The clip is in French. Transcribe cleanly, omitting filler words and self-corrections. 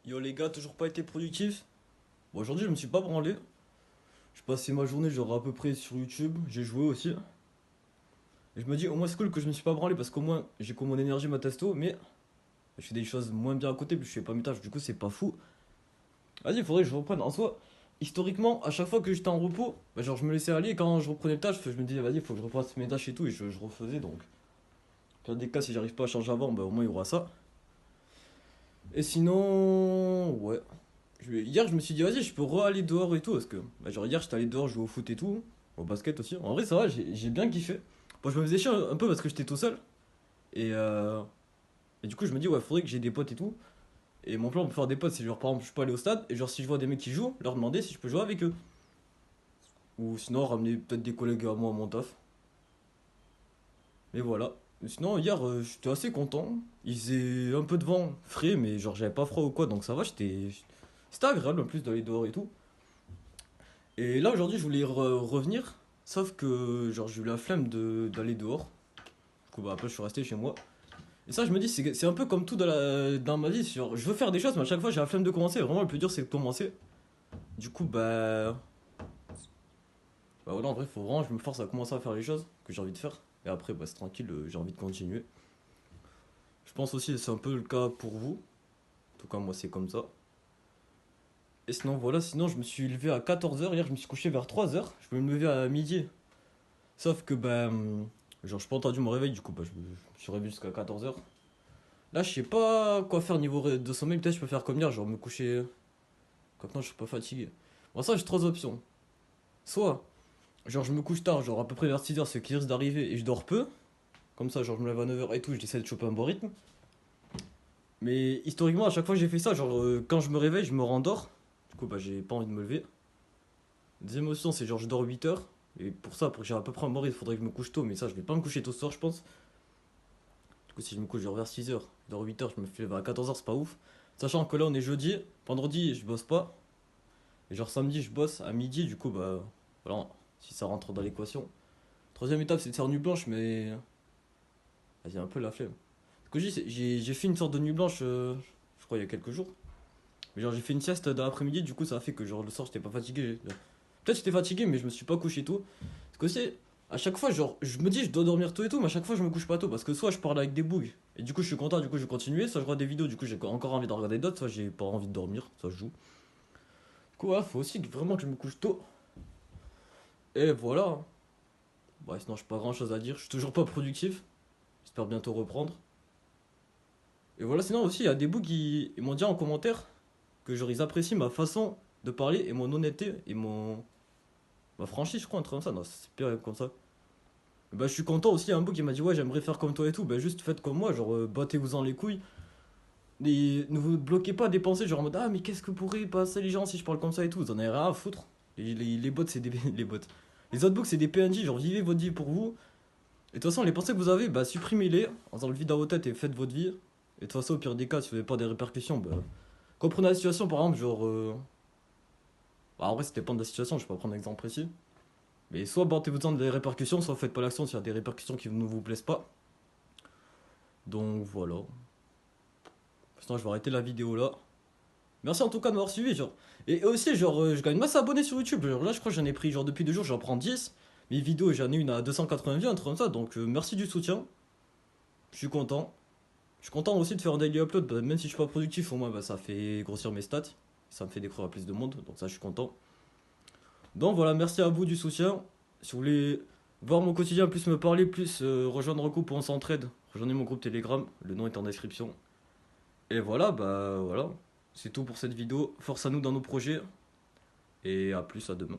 Yo les gars, toujours pas été productif. Bon, aujourd'hui je me suis pas branlé. J'ai passé ma journée genre à peu près sur YouTube, j'ai joué aussi. Et je me dis au moins c'est cool que je me suis pas branlé parce qu'au moins j'ai comme mon énergie, ma testo, mais je fais des choses moins bien à côté, puis je fais pas mes tâches, du coup c'est pas fou. Vas-y, il faudrait que je reprenne. En soi, historiquement, à chaque fois que j'étais en repos, bah, genre je me laissais aller et quand je reprenais le tâche, je me disais vas-y, faut que je refasse mes tâches et tout, et je refaisais donc. Dans des cas, si j'arrive pas à changer avant, bah au moins il y aura ça. Et sinon, ouais. Hier, je me suis dit, vas-y, je peux re-aller dehors et tout. Parce que, bah, genre, hier, j'étais allé dehors jouer au foot et tout. Au basket aussi. En vrai, ça va, j'ai bien kiffé. Bon, je me faisais chier un peu parce que j'étais tout seul. Et, euh, et du coup, je me dis, ouais, faudrait que j'ai des potes et tout. Et mon plan pour faire des potes, c'est genre, par exemple, je peux aller au stade. Et genre, si je vois des mecs qui jouent, leur demander si je peux jouer avec eux. Ou sinon, ramener peut-être des collègues à moi à mon taf. Mais voilà. Mais sinon, hier, j'étais assez content. Il faisait un peu de vent frais, mais genre, j'avais pas froid ou quoi. Donc ça va, c'était agréable en plus d'aller dehors et tout. Et là aujourd'hui je voulais revenir, sauf que genre j'ai eu la flemme d'aller dehors. Du coup bah après je suis resté chez moi. Et ça je me dis c'est un peu comme tout dans ma vie, genre, je veux faire des choses mais à chaque fois j'ai la flemme de commencer. Vraiment le plus dur c'est de commencer. Du coup bah voilà en vrai faut vraiment que je me force à commencer à faire les choses que j'ai envie de faire. Et après bah c'est tranquille, j'ai envie de continuer. Je pense aussi que c'est un peu le cas pour vous. En tout cas moi c'est comme ça. Et sinon voilà, sinon je me suis levé à 14 heures hier je me suis couché vers 3 heures. Je peux me lever à midi. Sauf que genre j'ai pas entendu mon réveil, du coup je me suis réveillé jusqu'à 14 heures. Là je sais pas quoi faire niveau de sommeil, peut-être je peux faire comme hier, genre me coucher quand non je suis pas fatigué. Bon ça j'ai trois options. Soit genre je me couche tard, genre à peu près vers 6 heures, ce qui risque d'arriver et je dors peu. Comme ça genre je me lève à 9 heures et tout, j'essaie de choper un bon rythme. Mais historiquement à chaque fois que j'ai fait ça, genre quand je me réveille je me rendors. Du coup bah j'ai pas envie de me lever. Deuxième option c'est genre je dors 8 heures. Et pour ça, pour que j'ai à peu près un bon rythme, il faudrait que je me couche tôt, mais ça je vais pas me coucher tôt ce soir je pense. Du coup, si je me couche genre vers 6 heures, vers 8 heures, je me fais lever à 14 heures, c'est pas ouf. Sachant que là, on est jeudi, vendredi, je bosse pas. Et genre samedi, je bosse à midi, du coup, bah voilà, si ça rentre dans l'équation. Troisième étape, c'est de faire nuit blanche, mais j'ai un peu la flemme. Ce que je dis, j'ai fait une sorte de nuit blanche, je crois, il y a quelques jours. Mais genre, j'ai fait une sieste dans l'après-midi, du coup, ça a fait que genre le soir, j'étais pas fatigué. Peut-être j'étais fatigué, mais je me suis pas couché tôt. Parce que aussi, à chaque fois, genre, je me dis, je dois dormir tôt et tout, mais à chaque fois, je me couche pas tôt. Parce que soit je parle avec des bugs, et du coup, je suis content, du coup, je vais continuer. Soit je regarde des vidéos, du coup, j'ai encore envie de regarder d'autres. Soit j'ai pas envie de dormir, soit je joue. Du coup, ouais, faut aussi vraiment que je me couche tôt. Et voilà. Ouais, sinon, j'ai pas grand chose à dire. Je suis toujours pas productif. J'espère bientôt reprendre. Et voilà, sinon aussi, il y a des bugs qui ils m'ont dit en commentaire que genre, ils apprécient ma façon de parler et mon honnêteté et ma franchise, je crois, un truc comme ça. Non, c'est pire comme ça. Bah, je suis content aussi. Il y a un bout qui m'a dit, ouais, j'aimerais faire comme toi et tout. Bah, juste faites comme moi, genre, battez-vous-en les couilles. Et ne vous bloquez pas à des pensées, genre en mode, ah, mais qu'est-ce que pourrait passer les gens si je parle comme ça et tout. Vous en avez rien à foutre. Les bots, c'est des. Les bots. Les autres books, c'est des PNJ, genre, vivez votre vie pour vous. Et de toute façon, les pensées que vous avez, bah, supprimez-les en faisant le vide dans vos têtes et faites votre vie. Et de toute façon, au pire des cas, si vous n'avez pas des répercussions, bah, comprenez la situation, par exemple, genre. Bah, en vrai, ça dépend de la situation, je vais pas prendre un exemple précis. Mais soit battez-vous-en des répercussions, soit faites pas l'action s'il y a des répercussions qui ne vous plaisent pas. Donc voilà. Sinon, je vais arrêter la vidéo là. Merci en tout cas de m'avoir suivi, genre. Et aussi, genre, je gagne masse d'abonnés sur YouTube. Genre, là, je crois que j'en ai pris, genre, depuis 2 jours, j'en prends 10. Mes vidéos, j'en ai une à 280 vues, un truc comme ça. Donc, merci du soutien. Je suis content. Je suis content aussi de faire un daily upload. Bah, même si je suis pas productif, au moins, bah, ça fait grossir mes stats. Ça me fait découvrir à plus de monde. Donc, ça, je suis content. Donc, voilà, merci à vous du soutien. Si vous voulez voir mon quotidien, plus me parler, plus rejoindre un groupe où on s'entraide, rejoignez mon groupe Telegram. Le nom est en description. Et voilà, bah voilà. C'est tout pour cette vidéo. Force à nous dans nos projets. Et à plus à demain.